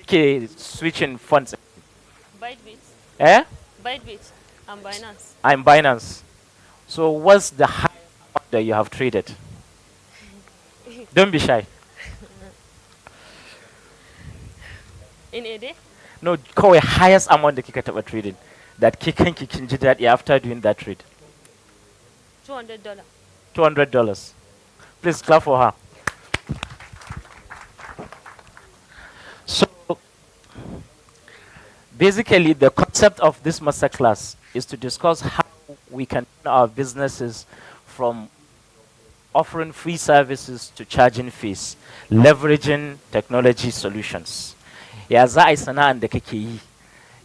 ke switching funds? Bytebit. Eh? Bytebit. And Binance. I'm Binance. So what's the highest amount that you have traded? Don't be shy. In a day? No, kawai highest amount da kika taba trading that kikan kin ji daɗi after doing that trade. $200. $200. Please clap for her. So basically, the concept of this masterclass is to discuss how we can turn our businesses from offering free services to charging fees, leveraging technology solutions. Ya za a yi sana'an da kake yi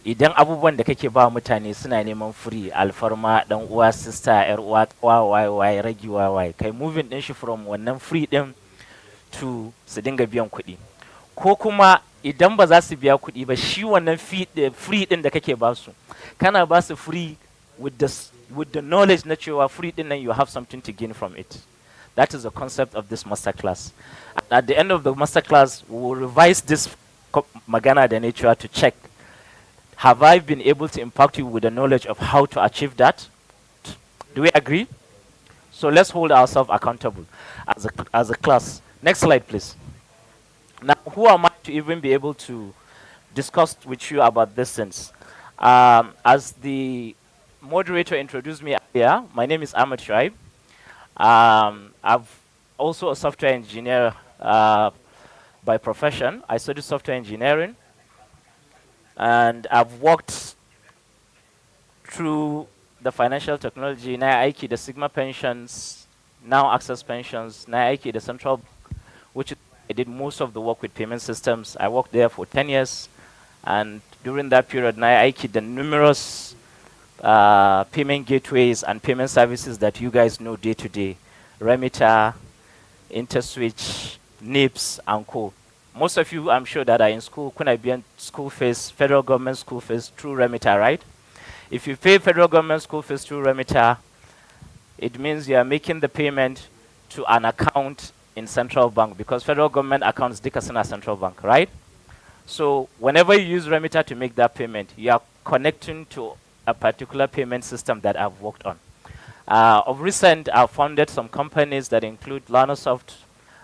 idan abubuwan da kake ba mutane suna neman free alfarma dan uwa sister yar uwa waye ragi waye kai moving din shi from wannan free din to su dinga biyan kuɗi ko kuma idan ba za su biya kuɗi ba shi wannan free din da kake ba su kana ba su free with the knowledge na cewa free din nan you have something to gain from it. That is the concept of this masterclass. And at the end of the masterclass, we will revise this magana da nature to check, have I been able to impact you with the knowledge of how to achieve that? Do we agree? So let's hold ourselves accountable as a class. Next slide, please. Now, who am I to even be able to discuss with you about this things? As the moderator introduced me earlier, my name is Ahmed Shaib. I'm also a software engineer by profession. I studied software engineering, and I've worked through the financial technology. Now I the Sigma pensions, now Access pensions, now I the Central, which I did most of the work with payment systems. I worked there for 10 years, and during that period, now I the numerous payment gateways and payment services that you guys know day to day, Remitter, InterSwitch, NIPS, and co. Most of you, I'm sure, that are in school, could I be in school fees, federal government school fees through Remitter, right? If you pay federal government school fees through Remitter, it means you are making the payment to an account in central bank because federal government accounts the Katsina central bank, right? So whenever you use Remitter to make that payment, you are connecting to a particular payment system that I've worked on. Of recent, I've founded some companies that include Lanosoft.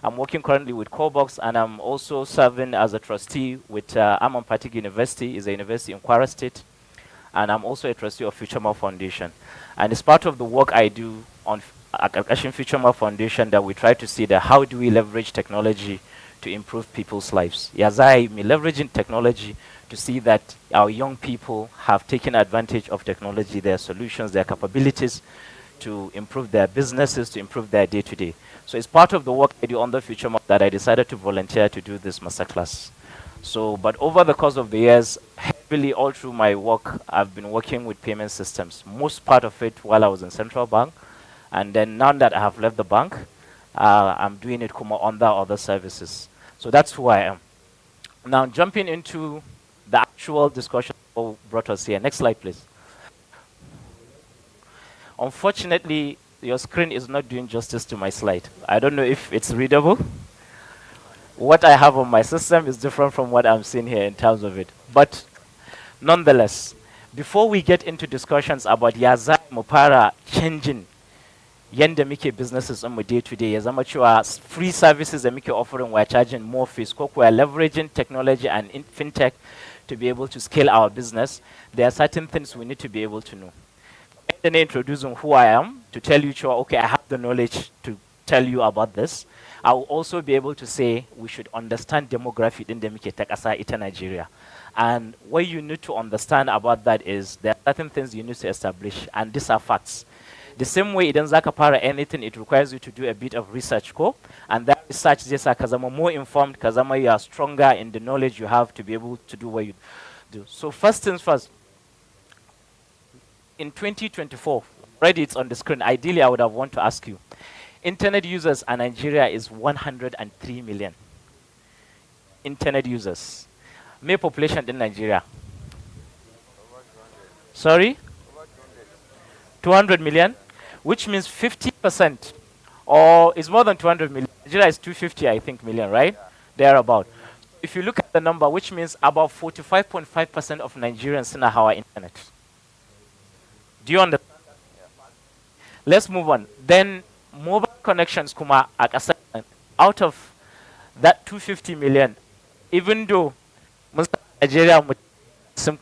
I'm working currently with Cobox, and I'm also serving as a trustee with Amon Patig University, is a university in Kwara State, and I'm also a trustee of FutureMore Foundation. And it's part of the work I do on FutureMore Foundation that we try to see that how do we leverage technology to improve people's lives. Yazai, me leveraging technology to see that our young people have taken advantage of technology, their solutions, their capabilities to improve their businesses, to improve their day-to-day. So it's part of the work I do on the future that I decided to volunteer to do this masterclass. So, but over the course of the years, heavily all through my work, I've been working with payment systems. Most part of it while I was in Central Bank. And then now that I have left the bank, I'm doing it under other services. So that's who I am. Now jumping into the actual discussion that brought us here. Next slide, please. Unfortunately, your screen is not doing justice to my slide. I don't know if it's readable. What I have on my system is different from what I'm seeing here in terms of it. But nonetheless, before we get into discussions about Yaza Mupara changing yanda muke businesses on day to day, ya zama cewa free services da muke offering, we're charging more fees, ko we're leveraging technology and fintech to be able to scale our business, there are certain things we need to be able to know. Then introducing who I am to tell you, okay, I have the knowledge to tell you about this. I will also be able to say we should understand demography in the Kasa ita Nigeria. And what you need to understand about that is there are certain things you need to establish, and these are facts. The same way idan zaka fara anything, it requires you to do a bit of research, and that research zai sa ka zama more informed, ka zama you are stronger in the knowledge you have to be able to do what you do. So first things first, in 2024, already it's on the screen. Ideally, I would have wanted to ask you, internet users in Nigeria is 103 million. Internet users. May population in Nigeria? Sorry? 200 million? Which means 50%, or it's more than 200 million. Nigeria is 250, I think, million, right? Thereabout. If you look at the number, which means about 45.5% of Nigerians in our internet. Do you understand? Let's move on. Then mobile connections kuma a ƙasar nan, out of that 250 million, even though mun san Nigeria sun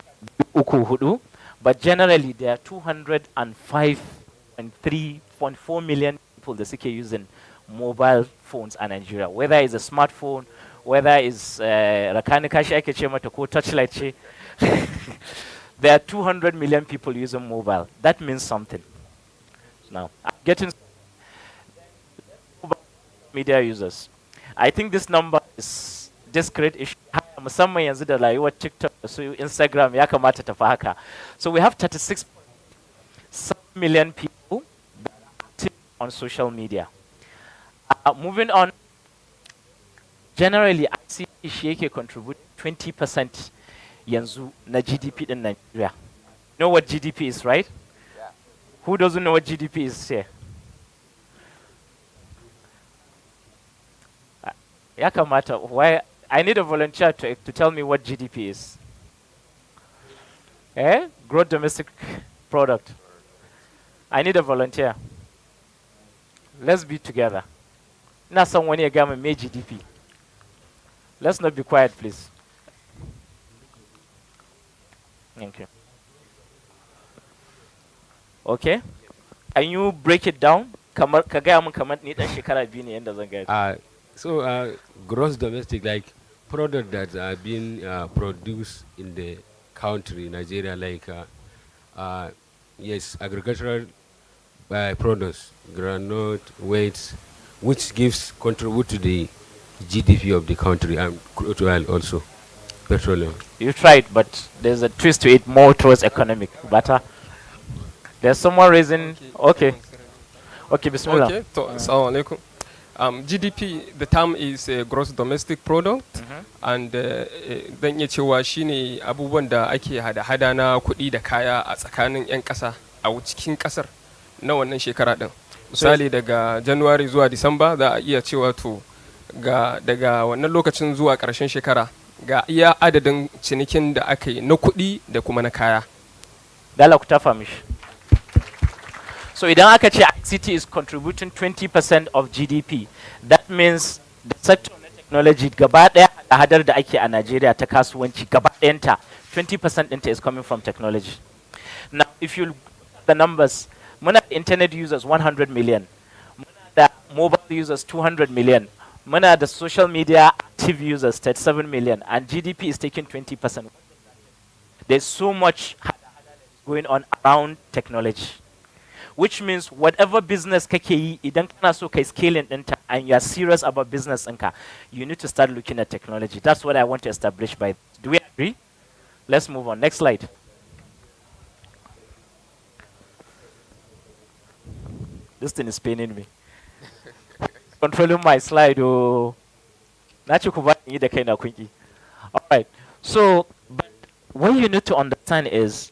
uku hudu, but generally there are 205.3.4 million people that suke using mobile phones in Nigeria, whether it's a smartphone, whether it's rakanika shi ake ce mata ko touchlight ce. There are 200 million people using mobile. That means something. Now, I'm getting media users. I think this number is discrete issue. Musamman yanzu da rayuwar TikTok da su Instagram ya kamata ta fi haka. So we have 36 million people active on social media. Moving on, generally ICT shi yake contribute 20% yanzu na GDP din Nigeria. You know what GDP is, right? Yeah. Who doesn't know what GDP is here? Ya kamata, why? I need a volunteer to tell me what GDP is. Eh? Gross domestic product. I need a volunteer. Let's be together. Now someone here gama me GDP. Let's not be quiet, please. Thank you. Okay? Can you break it down? Ka gaya mun kamar ni dan shekara biyu ne yanda zan gaya. So gross domestic, like product that are being produced in the country, Nigeria, like yes, agricultural products, granite, weights, which contribute to the GDP of the country, and crude oil also, petroleum. You tried, but there's a twist to it more towards economic. But there's someone raising. Okay. Okay, bismillah. Okay, assalamu alaikum. GDP, the term is gross domestic product, and dan iya cewa shine abubuwan da ake hada-hada na kuɗi da kaya a tsakanin 'yan ƙasa a cikin ƙasar na wannan shekara ɗin. Misali daga January zuwa Disamba za a iya cewa to daga wannan lokacin zuwa ƙarshen shekara ga iya adadin cinikin da aka yi na kuɗi da kuma na kaya. Dala ku tafa mishi. So idan aka ce ICT is contributing 20% of GDP, that means the sector of technology gaba daya hadar da ake a Nigeria ta kasuwanci gaba ɗayanta 20% ɗinta is coming from technology. Now if you look at the numbers, muna da internet users 100 million, muna da mobile users 200 million, muna da social media active users 37 million, and GDP is taking 20%. There's so much going on around technology. Which means whatever business kake yi idan kana so kai scaling ɗinta and you are serious about business ɗinka, you need to start looking at technology. That's what I want to establish by. Do we agree? Let's move on. Next slide. This thing is paining me. Controlling my slide. Oh, na ce ku ba ni da kaina kunki. All right. So, but what you need to understand is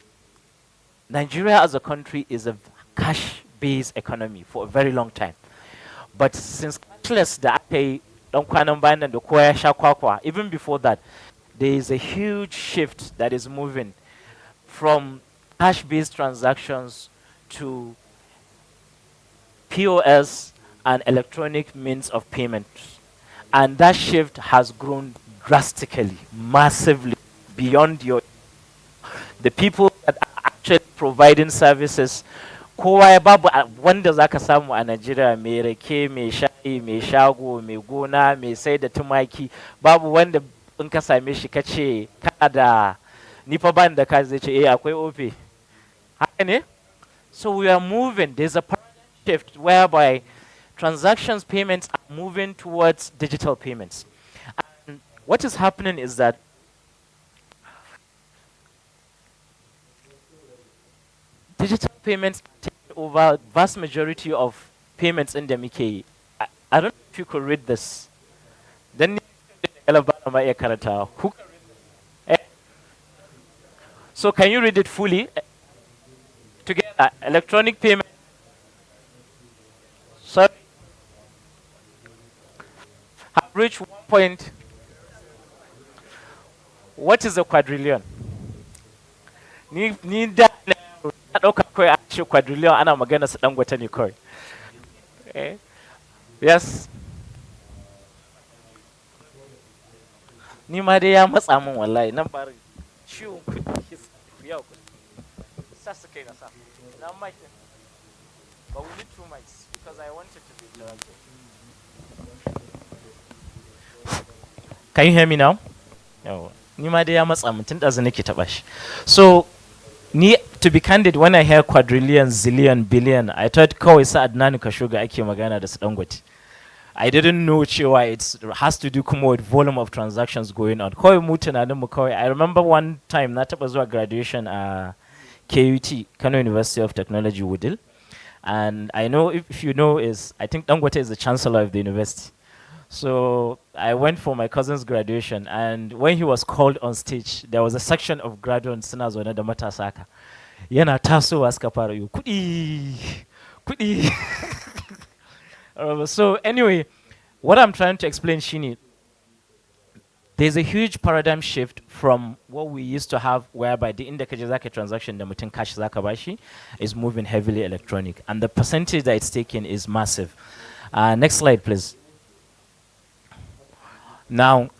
Nigeria as a country is a cash-based economy for a very long time. But since cashless da aka yi dan kwanan bayan nan da kowa ya sha kwakwa, even before that, there is a huge shift that is moving from cash-based transactions to POS and electronic means of payment. And that shift has grown drastically, massively, beyond the people that are actually providing services. Kowa ya babu wanda zaka samu a Najeriya mai rake, mai shayi, mai shago, mai gona, mai sai da tumaki, babu wanda in ka same shi ka ce kana da ni fa ban da ka zai ce eh akwai ofe. Haka ne? So we are moving. There's a paradigm shift whereby transactions payments are moving towards digital payments. And what is happening is that digital payments take over vast majority of payments in the Mickey. I don't know if you could read this. Then so can you read it fully? Together, electronic payment. Sorry. Have reached 1 point. What is a quadrillion? Ni da na ɗauka kawai a ce quadrillion ana magana su Dangote ne kawai. Eh? Yes. Ni ma dai ya matsa min wallahi nan bari ciwon kuɗi yau sa su kai na sa. Na mic din. But we need 2 mics because I want it to be interactive. Can you hear me now? No. Ni ma dai ya matsa min tun ɗazu nake taɓa shi. So to be candid, when I hear quadrillion, zillion, billion, I thought kawai sa Adnan Kashuga ake magana da su Dangote. I didn't know cewa it has to do kuma with volume of transactions going on. Kawai mu tunanin mu kawai. I remember one time na taɓa zuwa graduation a KUT, Kano University of Technology, Wudil. And I know if you know I think Dangote is the chancellor of the university. So I went for my cousin's graduation, and when he was called on stage, there was a section of graduates suna zaune da matasa haka. Yana tasowa suka fara yi kuɗi. So anyway, what I'm trying to explain, Shini, there's a huge paradigm shift from what we used to have, whereby the index zaka transaction, the mutin cash zaka bashi, is moving heavily electronic, and the percentage that it's taking is massive. Next slide, please. Now,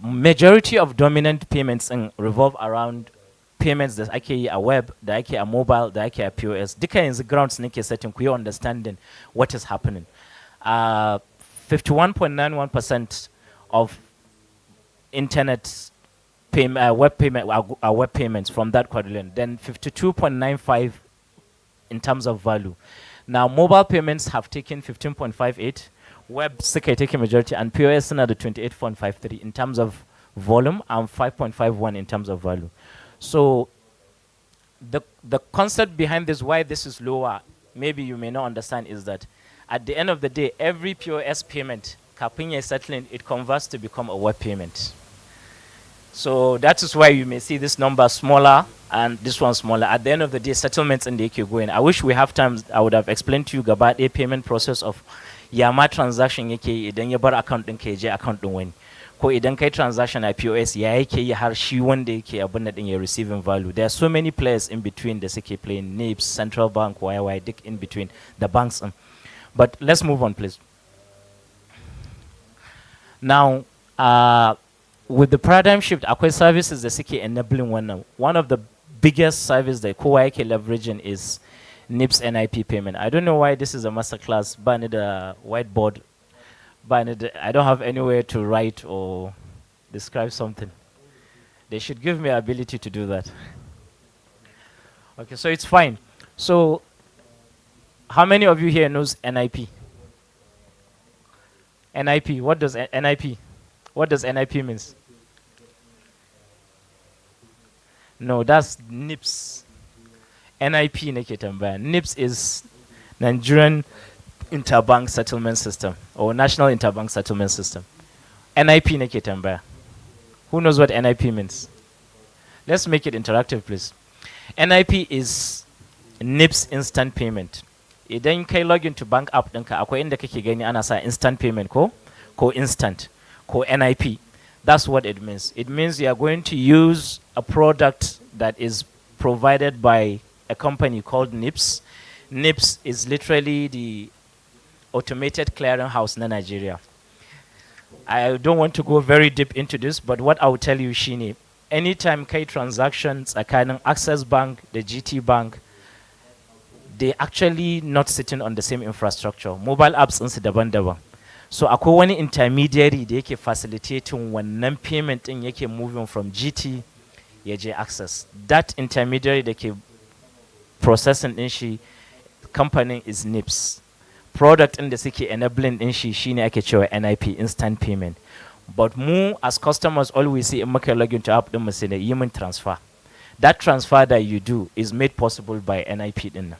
majority of dominant payments revolve around payments that ake a web, that ake a mobile, that ake a POS. Dika in the grounds nike setting kuyo understanding what is happening. 51.91% of internet web payments from that quadrillion. Then 52.95 in terms of value. Now, mobile payments have taken 15.58. Web taking majority, and POS another 28.53 in terms of volume and 5.51 in terms of value. So the concept behind this, why this is lower, maybe you may not understand, is that at the end of the day, every POS payment, Kapinya is settling, it converts to become a web payment. So that is why you may see this number smaller and this one smaller. At the end of the day, settlements in the AK going. I wish we have time, I would have explained to you about a payment process of yama transaction yake idan ya bar account ɗin ka je account ɗin wani, ko idan kai transaction a POS ya yake yi har shi wanda yake abin da ɗin ya receiving value. There are so many players in between da suke playing, NIPS, Central Bank, YY, dick in between the banks. But let's move on, please. Now, with the paradigm shift, akwai services da suke enabling wannan. One of the biggest services that kowa yake leveraging is NIPS NIP payment. I don't know why this is a masterclass, but I need a whiteboard. But I don't have anywhere to write or describe something. They should give me ability to do that. Okay, so it's fine. So, how many of you here knows NIP? NIP, what does NIP? What does NIP means? No, that's NIPS. NIP nake tambaya. NIPS is Nigerian Interbank Settlement System or National Interbank Settlement System. NIP nake tambaya. Who knows what NIP means? Let's make it interactive, please. NIP is NIPS instant payment. Idan kai log into bank app ɗinka akwai inda kake gani ana sa instant payment ko instant ko NIP. That's what it means. It means you are going to use a product that is provided by a company called NIPS. NIPS is literally the automated clearing house in Nigeria. I don't want to go very deep into this, but what I will tell you, Shini, anytime kai transactions tsakanin Access Bank, the GT Bank, they actually not sitting on the same infrastructure. Mobile apps ɗinsu daban-daban. So akwai wani intermediary da yake facilitating wannan payment ɗin yake moving from GT ya je Access. That intermediary da ke processing ɗin shi company is NIPS. Product ɗin da suke enabling ɗin shi shine ake cewa NIP, instant payment. But mu as customers, all we see in muka login to app ɗin mu sai yi min transfer. That transfer that you do is made possible by NIP ɗin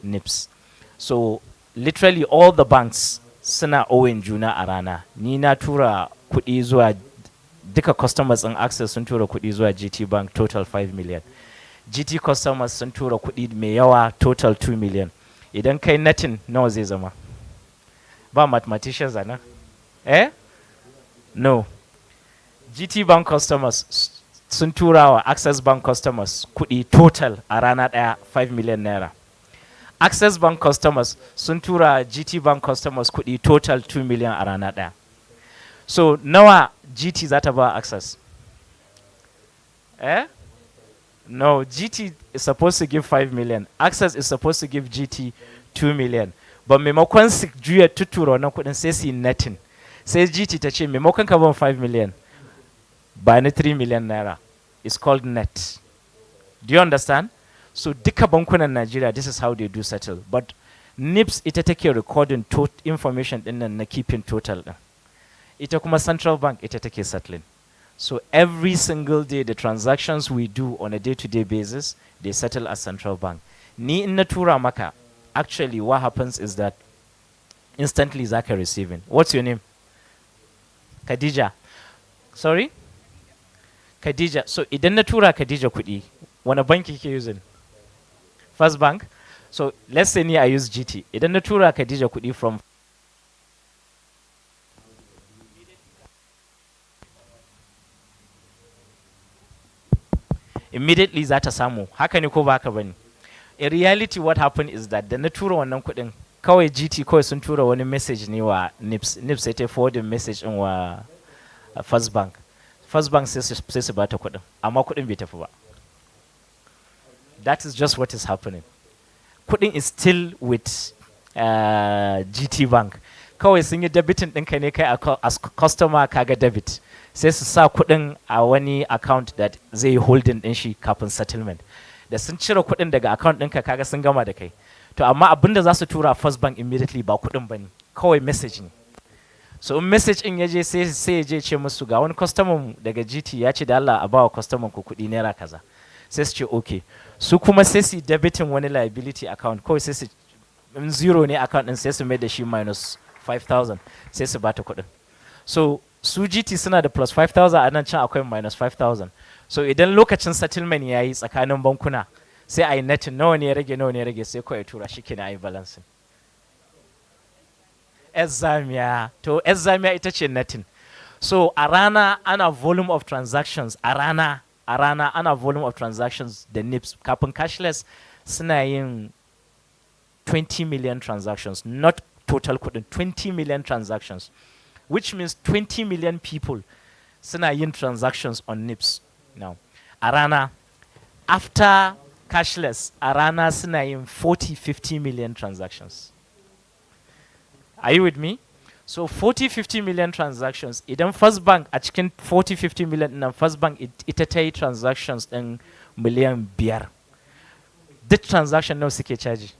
NIPS. So literally all the banks suna owing juna a rana. Ni na tura kuɗi zuwa duka customers in Access sun tura kuɗi zuwa GT Bank total 5 million. GT customers sun tura kuɗi mai yawa total 2 million. Idan kai netting nawa zai zama? Ba mathematicians ana? Eh? No. GT Bank customers sun tura wa Access Bank customers kuɗi total a rana ɗaya 5 million naira. Access Bank customers sun tura GT Bank customers kuɗi total 2 million a rana ɗaya. So nawa GT za ta ba Access? Eh? No, GT is supposed to give 5 million. Access is supposed to give GT 2 million. But maimakon su juya tuttura wannan kuɗin sai su yi netting. Sai GT ta ce maimakon ka ban 5 million, ba ni 3 million naira. It's called net. Do you understand? So duka bankunan Nigeria, this is how they do settle. But NIPS ita take recording information din nan na keeping total din. Ita kuma Central Bank ita take settling. So every single day the transactions we do on a day-to-day basis, they settle at Central Bank. Ni in na tura maka, actually what happens is that instantly zaka receiving. What's your name? Khadija. Sorry? Khadija. So idan na tura Khadija kuɗi, wani banki ke using? First Bank. So let's say I use GT. Idan na tura Khadija kuɗi from immediately za ta samu. Haka ne ko ba haka bane? In reality what happened is that da na tura wannan kuɗin kawai GT kawai sun tura wani message ne wa NIPS. NIPS sai ta forward message in wa First Bank. First Bank sai su bata kuɗin, amma kuɗin bai tafi ba. That is just what is happening. Kuɗin is still with GT Bank. Kawai sun yi debiting ɗinka ne kai as customer kaga debit. Sai su sa kuɗin a wani account that zai yi holding ɗin shi kafin settlement. Da sun cire kuɗin daga account ɗinka kaga sun gama da kai. To amma abinda za su tura First Bank immediately ba kuɗin ba ne. Kawai message ne. So in message in ya je sai ya je ce musu ga wani customer daga GT ya ce da Allah a bawa customer ku kuɗi naira kaza. Sai su ce okay. Su kuma sai su debiting wani liability account kawai sai su in zero ne account din sai su mai da shi minus 5,000 sai su bata kuɗin. So su GT suna da plus 5,000 a nan can akwai minus 5,000. So idan lokacin settlement ya yi tsakanin bankuna sai a yi netting nawa ne ya rage sai kawai tura shi kenan a yi balancing. Examia to examia ita ce netting. So a rana ana volume of transactions a rana ana volume of transactions da NIPS kafin cashless suna yin 20 million transactions, not total kudin, 20 million transactions, which means 20 million people suna yin transactions on NIPS now. A rana, after cashless, a rana suna yin 40-50 million transactions. Are you with me? So 40-50 million transactions. Idan First Bank a cikin 40-50 million nan First Bank ita ta yi transactions ɗin miliyan 5. Duk transaction nawa suke caji?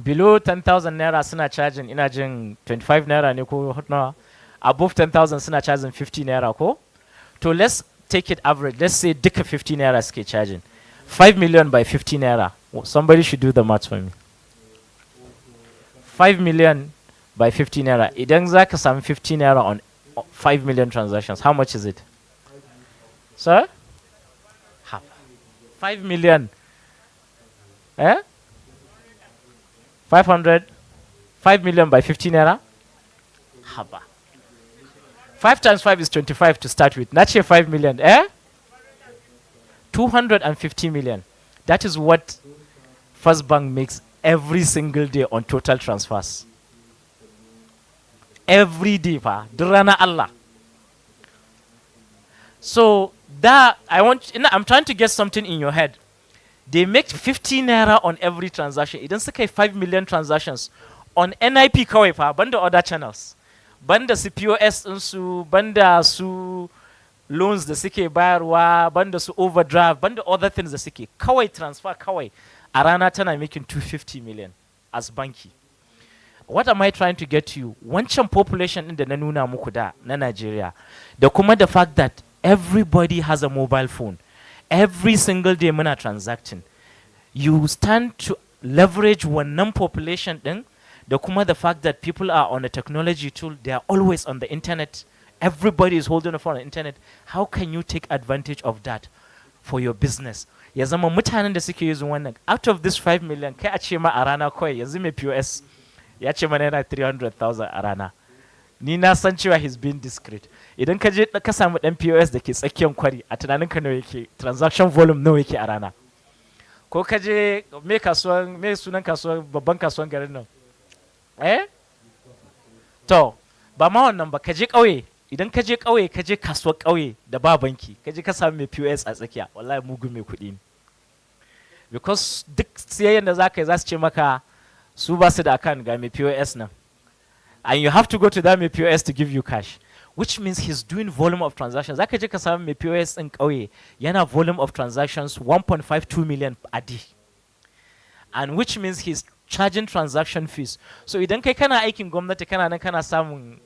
Below 10,000 naira suna charging ina jin 25 naira ne ko nawa? Above 10,000 suna charging 50 naira ko? To let's take it average. Let's say duka 50 naira suke charging. 5 million by 50 naira. Somebody should do the math for me. 5 million by 50 naira. Idan za ka samu 50 naira on 5 million transactions, how much is it? Sir? Half. 5 million. Eh? 500? 5 million by 50 naira? Haba. 5 times 5 is 25 to start with. Not 5 million. Eh? 250 million. That is what First Bank makes every single day on total transfers. Every day, Durana Allah. So that I'm trying to get something in your head. They make 50 naira on every transaction. Idan suka yi 5 million transactions on NIP kawai fa, banda other channels. Banda su POS ɗinsu, banda su loans da suke bayarwa, banda su overdraft, banda other things da suke. Kawai transfer kawai. A rana tana making 250 million as banki. What am I trying to get to you? Wancan population in da na nuna muku da na Nigeria. Da kuma the fact that everybody has a mobile phone. Every single day muna transacting. You stand to leverage wannan population din. Da kuma the fact that people are on a technology tool. They are always on the internet. Everybody is holding a phone on the internet. How can you take advantage of that for your business? Ya zama mutanen da suke using wannan, out of this 5 million, kai a ce ma a rana kawai yanzu mai POS ya ce mana yana 300,000 a rana. ni na san cewa he's being discreet. Idan ka je ka samu dan POS da ke tsakiyar kwari a tunanin ka nawa yake transaction volume nawa yake a rana, ko ka je me sunan kasuwan babban kasuwan garin nan to ba ma wannan ba, ka je ƙauye, idan ka je ƙauye ka je kasuwar ƙauye da ba banki ka je ka samu mai POS a tsakiya, wallahi mugun mai kuɗi ne, because duk siyayyen da za ka yi za su ce maka su ba su da account ga mai POS nan, and you have to go to that mai POS to give you cash, which means he's doing volume of transactions. Za ka je ka samu mai POS ɗin ƙauye yana volume of transactions 1.52 million a day, and which means he's charging transaction fees. So idan kai kana aikin gwamnati kana nan kana samun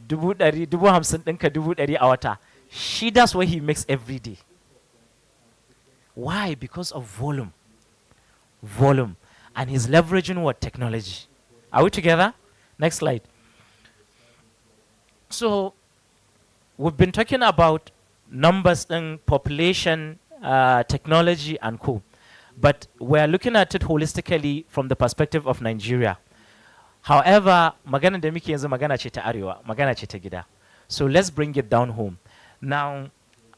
100,000, 50,000 ɗinka 100,000 a wata, shi that's what he makes every day. Why? Because of volume. And he's leveraging what? Technology. Are we together? Next slide. So we've been talking about numbers and population, technology and co. But we're looking at it holistically from the perspective of Nigeria. However, magana da muke yanzu magana ce ta Arewa, magana ce ta gida. So let's bring it down home. Now,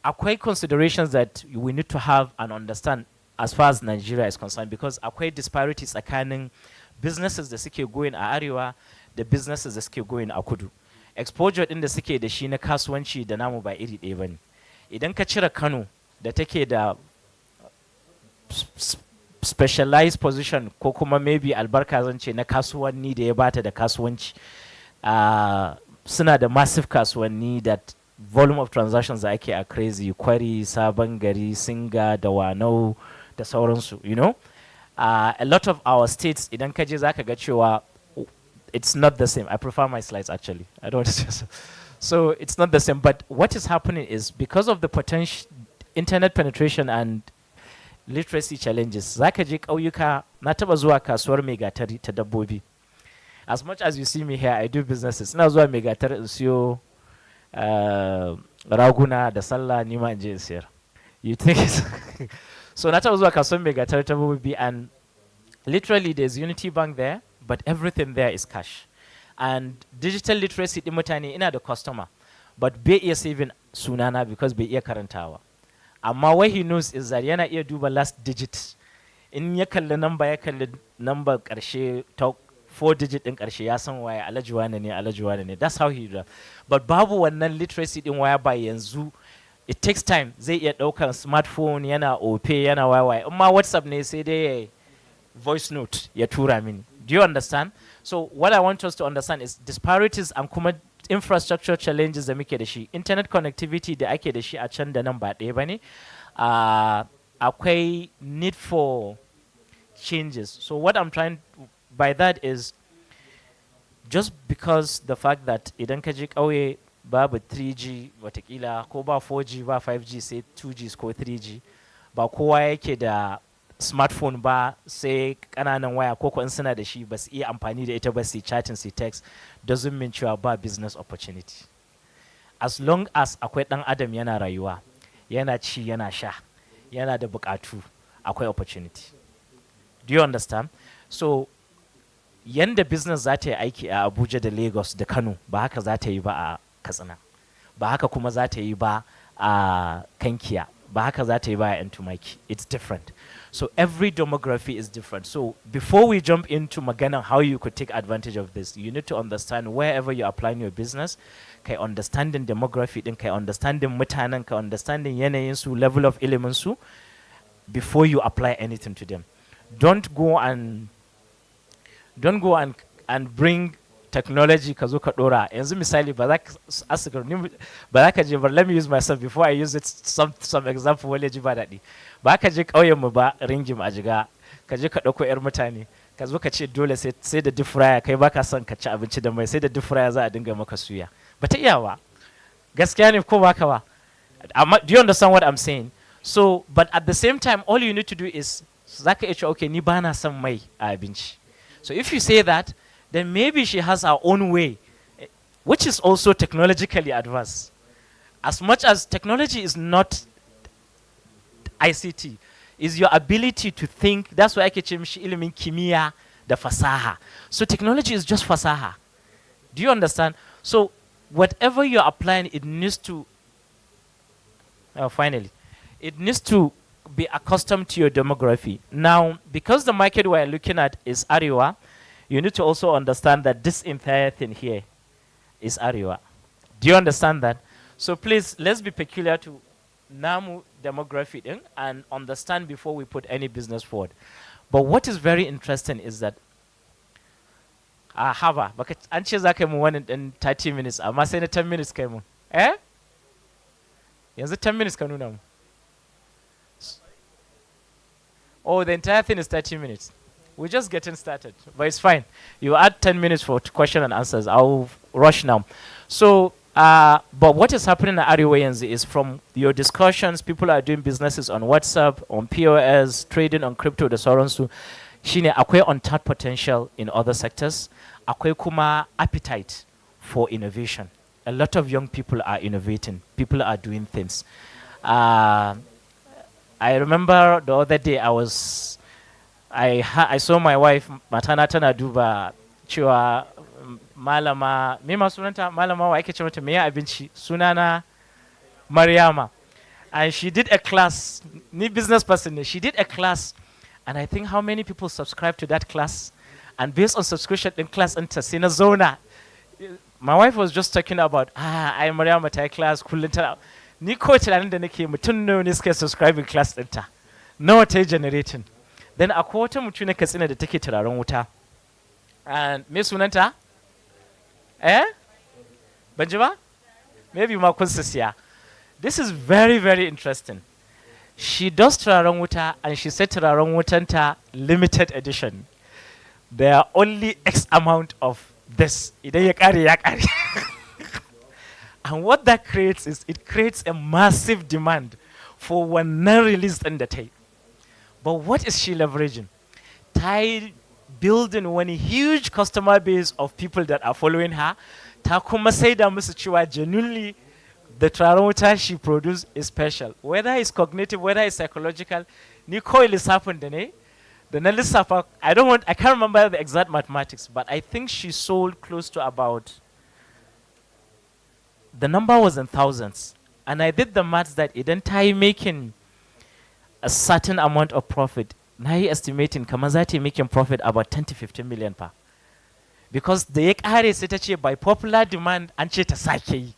akwai considerations that we need to have and understand as far as Nigeria is concerned, because akwai disparities tsakanin businesses da suke going a Arewa da businesses da suke going a Kudu. Exposure din da suke da shi na kasuwanci da namu ba iri ɗaya bane. Idan ka cire Kano da take da specialized position ko kuma maybe albarka zan ce na kasuwanni da ya bata da kasuwanci, suna da massive kasuwanni that volume of transactions da ake a crazy, Kwari, Sabon Gari, Singa da Wanau da sauransu, you know. A lot of our states idan ka je zaka ga cewa it's not the same. I prefer my slides actually. I don't want to say so it's not the same, but what is happening is because of the potential internet penetration and literacy challenges, zaka je ƙauyuka, na taba zuwa kasuwar Megatari ta dabbobi. As much as you see me here, I do businesses. Ina zuwa Megatari in siyo raguna da sallah ni ma in je in siyar. You think it's so na taba zuwa kasuwar Megatari ta dabbobi, and literally there's Unity Bank there, but everything there is cash. And digital literacy din mutane, ina da customer, but bai iya saving sunana because bai iya karantawa. Amma what he knows is that yana iya duba last digit. In ya kalli number ƙarshe ta 4 digit ɗin ƙarshe ya san waye Alhaji wane ne. That's how he does. But babu wannan literacy ɗin waya ba yanzu. It takes time. Zai iya ɗaukan smartphone yana OPay yana waye. In ma WhatsApp ne sai dai voice note ya tura mini. Do you understand? So what I want us to understand is disparities and kuma infrastructure challenges da muke da shi. Internet connectivity da ake da shi a can da nan ba ɗaya ba ne. Akwai need for changes. So what I'm trying by that is just because the fact that idan ka je ƙauye babu 3G watakila ko ba 4G ba 5G sai 2G ko 3G, ba kowa yake da smartphone ba sai kananan waya ko in suna da shi ba su iya amfani da ita ba su chatting su text, doesn't mean cewa ba business opportunity. As long as akwai dan adam yana rayuwa, yana ci yana sha, yana da bukatu, akwai opportunity. Do you understand? So yanda business za ta yi aiki a Abuja da Lagos da Kano ba haka za ta yi ba a Katsina, ba haka kuma za ta yi ba a Kankiya, ba haka za ta yi ba a Tumaki. It's different. So every demography is different. So before we jump into magana how you could take advantage of this, you need to understand wherever you're applying your business, kai understanding demography din, kai understanding mutanen, kai understanding yanayin su, level of ilimin su, before you apply anything to them. Don't go and bring technology ka zo ka dora. Yanzu misali ba za ka je, but let me use myself before I use it some example wale ji ba daɗi. Ba ka je ƙauyen mu ba ringim a jiga, ka je ka ɗauko 'yar mutane, ka zo ka ce dole sai da deep fryer, kai ba ka son ka ci abinci da mai, sai da deep fryer za a dinga maka suya. Ba ta iya ba. Gaskiya ne ko ba ka ba? Do you understand what I'm saying? So, but at the same time, all you need to do is, za ka iya ce, okay, ni ba na son mai a abinci. So if you say that, then maybe she has her own way, which is also technologically advanced. As much as technology is not ICT, is your ability to think. That's why ake ce mishi ilimin kimiyya da fasaha. So technology is just fasaha. Do you understand? So whatever you're applying, it needs to, finally, it needs to be accustomed to your demography. Now, because the market we're looking at is Arewa, you need to also understand that this entire thing here is Arewa. Do you understand that? So please, let's be peculiar to Namu demography thing and understand before we put any business forward. But what is very interesting is that haba, baka an ce za ka yi mu wani ɗin 30 minutes, amma sai na 10 minutes kai mu. Eh? Yanzu 10 minutes ka nuna mu. Oh, the entire thing is 30 minutes. We're just getting started, but it's fine. You add 10 minutes for question and answers. I'll rush now. So, but what is happening at Arewa is from your discussions, people are doing businesses on WhatsApp, on POS, trading on crypto, the sauransu. Shine akwai untapped potential in other sectors. Akwai kuma appetite for innovation. A lot of young people are innovating. People are doing things. I remember the other day I saw my wife matana tana duba cewa malama me ma sunanta malama wa ake ce mata me abinci sunana Maryama, and she did a class, ni business person ne, she did a class, and I think how many people subscribed to that class, and based on subscription in class ɗinta sai na zauna. My wife was just talking about ai Maryama ta yi class kullum tana ni ko tunanin da nake mutum nawa ne suka subscribing class ɗinta nawa ta yi generating. Then akwai wata mutum na Katsina da take turaren wuta, and me sunanta ban ji ba, maybe ma kun siya. This is very, very interesting. She does turaren wuta, and she said turaren wutanta limited edition. There are only X amount of this. Idan ya kare ya kare. And what that creates is it creates a massive demand for wannan release ɗin da ta yi. But what is she leveraging? Ta yi building one huge customer base of people that are following her. Ta kuma sai da musu cewa genuinely the turaren wuta she produced is special. Whether it's cognitive, whether it's psychological, ni kawai lissafin da ne, da na lissafa, I can't remember the exact mathematics, but I think she sold close to about, the number was in thousands. And I did the maths that idan ta yi making a certain amount of profit, na yi estimating kamar za ta yi making profit about 10 to 15 million pa. Because da ya kare sai ta ce by popular demand an ce ta sake yi.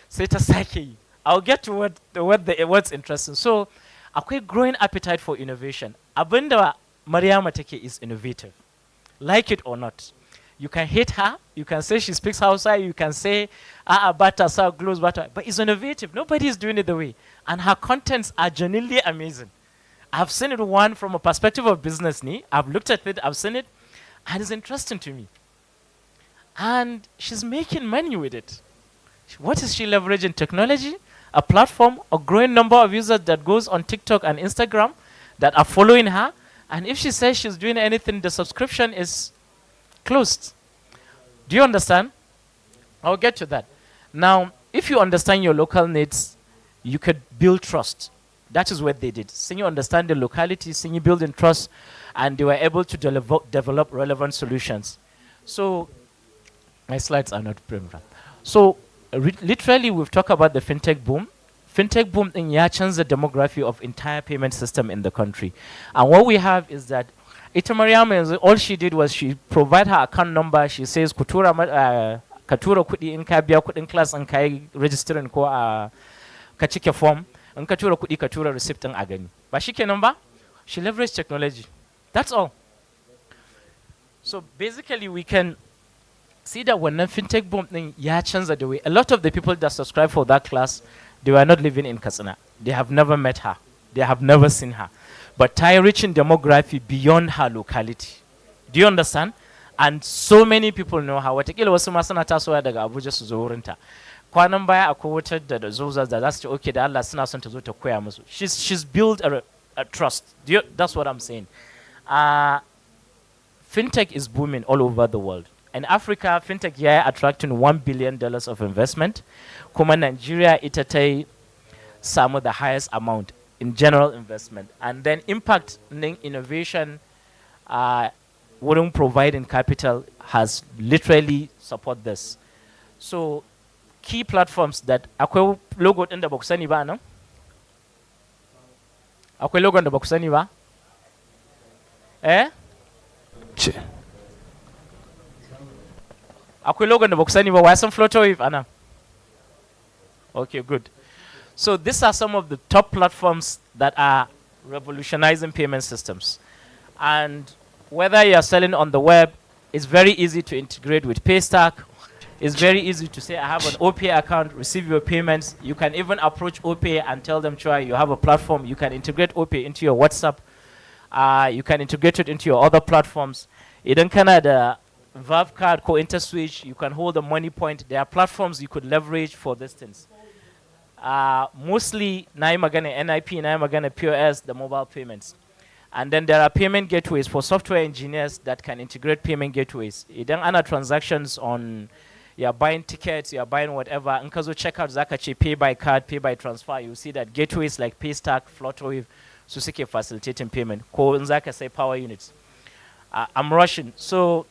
Sai ta sake yi. I'll get to what's interesting. So, akwai growing appetite for innovation. Abinda Maryama take is innovative. Like it or not. You can hate her, you can say she speaks Hausa, you can say, bata sa glows bata, but it's innovative. Nobody is doing it the way. And her contents are genuinely amazing. I've seen it one from a perspective of business, I've looked at it, I've seen it, and it's interesting to me. And she's making money with it. What is she leveraging? Technology, a platform, a growing number of users that goes on TikTok and Instagram that are following her. And if she says she's doing anything, the subscription is closed. Do you understand? I'll get to that. Now, if you understand your local needs, you could build trust. That is what they did. Seeing you understand the locality, seeing you building trust, and they were able to develop relevant solutions. So, my slides are not premier. So, literally, we've talked about the fintech boom. Fintech boom in ya changed the demography of entire payment system in the country. And what we have is that ita Maryam, all she did was she provide her account number. She says, Katura kuɗi in ka biya kuɗin class in ka yi registering ko ka cike form. In ka tura kuɗi ka tura receipt ɗin a gani. Ba shi kenan ba? She leveraged technology. That's all. So basically we can see that when the fintech boom thing ya canza the way. A lot of the people that subscribe for that class, they were not living in Katsina. They have never met her. They have never seen her. But ta reaching demography beyond her locality. Do you understand? And so many people know her. Watakila wasu ma suna tasowa daga Abuja su zo wurinta. Kwanan baya akwai wata da zo da za su ce okay da Allah suna son ta zo ta koya musu. She's built a trust. That's what I'm saying. Fintech is booming all over the world. In Africa, fintech attracting $1 billion of investment. Kuma Nigeria ita ta samu the highest amount in general investment. And then impact innovation wouldn't providing capital has literally support this. So key platforms that akwai logo din da ba ku sani ba nan? Akwai logo da ba ku sani ba? Eh? Akwai logo da ba ku sani ba, wa san Flutterwave anan? Okay, good. So these are some of the top platforms that are revolutionizing payment systems. And whether you are selling on the web, it's very easy to integrate with Paystack. It's very easy to say, I have an OPay account, receive your payments. You can even approach OPay and tell them, try, you have a platform. You can integrate OPay into your WhatsApp. You can integrate it into your other platforms. Idan kana da Valve card, InterSwitch, you can hold a money point. There are platforms you could leverage for these things. Mostly, na yi magana NIP, na yi magana POS, the mobile payments. And then there are payment gateways for software engineers that can integrate payment gateways. Idan ana transactions on, you're buying tickets, you're buying whatever, in ka zo checkout zaka ce pay by card, pay by transfer, you see that gateways like Paystack, Flutterwave, su suke facilitating payment. Ko in zaka say power units. I'm rushing. So,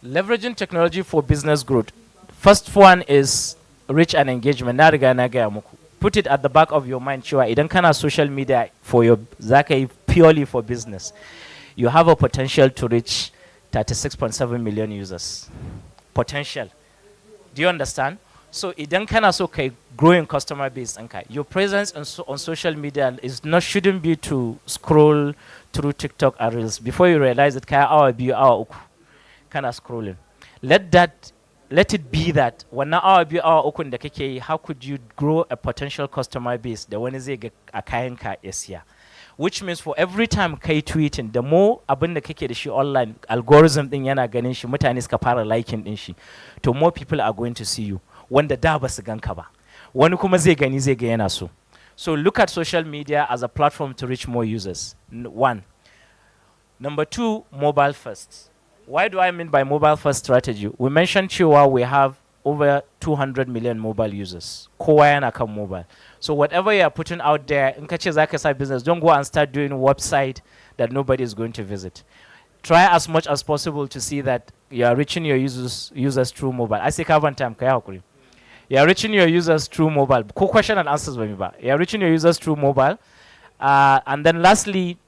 leveraging technology for business growth. First one is reach and engagement. Na riga na gaya muku. Put it at the back of your mind. Cewa idan kana social media for your zaka yi purely for business, you have a potential to reach 36.7 million users. Potential. Do you understand? So idan kana so kai growing customer base ɗinka, your presence on social media shouldn't be to scroll through TikTok and Reels. Before you realize it, kaya awa biyu awa uku kana scrolling. Let it be that wannan awa biyu awa ukun da kake yi, how could you grow a potential customer base da wani zai ga a kayanka ya siya? Which means for every time kai tweeting, the more abin da kake da shi online, algorithm din yana ganin shi, mutane suka fara liking din shi, to more people are going to see you. Wanda da ba su ganka ba. Wani kuma zai gani zai ga yana so. So look at social media as a platform to reach more users. One. Number two, mobile first. Why do I mean by mobile first strategy? We mentioned cewa we have over 200 million mobile users. Kowa yana kan mobile. So whatever you are putting out there, in ka ce zaka sa business, don't go and start doing a website that nobody is going to visit. Try as much as possible to see that you are reaching your users through mobile. I say carbon time, kai hakuri. You are reaching your users through mobile. Cool question and answers, baby. You are reaching your users through mobile. And then lastly,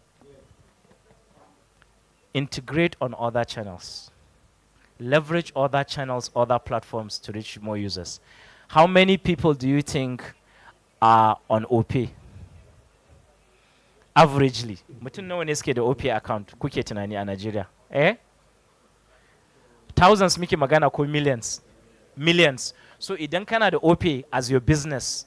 integrate on other channels. Leverage other channels, other platforms to reach more users. How many people do you think are on OP? Averagely. Mutum nawa ne suke da OP account kuke tunani a Nigeria? Eh? Thousands muke magana ko millions? Millions. So idan kana da OP as your business,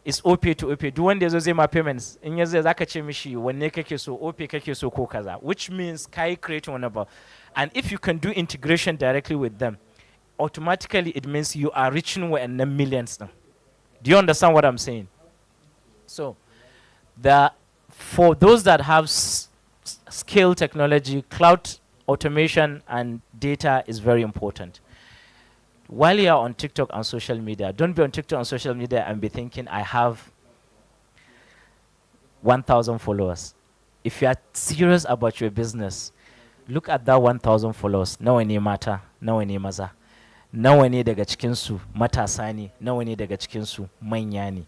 it's OP to OP. Duk wanda yazo zai ma payments, in yazo zaka ce mishi wanne kake so, OP kake so ko kaza, which means kai creating one about. And if you can do integration directly with them, automatically it means you are reaching wa'annan millions now. Do you understand what I'm saying? So, for those that have scale technology, cloud automation and data is very important. While you're on TikTok and social media, don't be on TikTok and social media and be thinking, I have 1,000 followers. If you are serious about your business, look at that 1,000 followers. Nawa ne mata, nawa ne maza. Nawa ne daga cikinsu matasa ne, nawa ne daga cikinsu manya ne.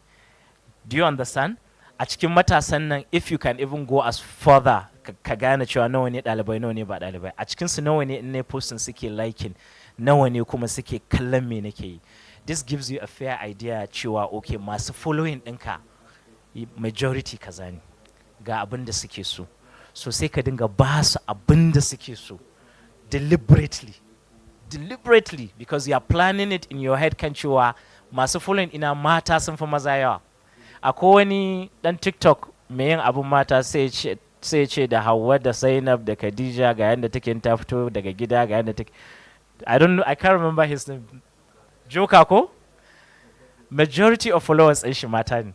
Do you understand? A cikin matasan nan, if you can even go as further, ka gane cewa nawa ne ɗalibai, nawa ne ba ɗalibai. A cikinsu nawa ne in ne postin suke liking, nawa ne kuma suke kallon me nake yi. This gives you a fair idea cewa, okay, masu following ɗinka, majority kaza ne, ga abin da suke so. So sai ka dinga ba su abin da suke so, deliberately, because you are planning it in your head kan cewa masu following ina mata sun fi maza yawa. Akwai wani dan TikTok mai yin abun mata sai ce da Hauwa da Zainab da Khadija ga yanda take ta fito daga gida ga yanda take. I can't remember his name. Joka ko? Majority of followers ɗin shi mata ne.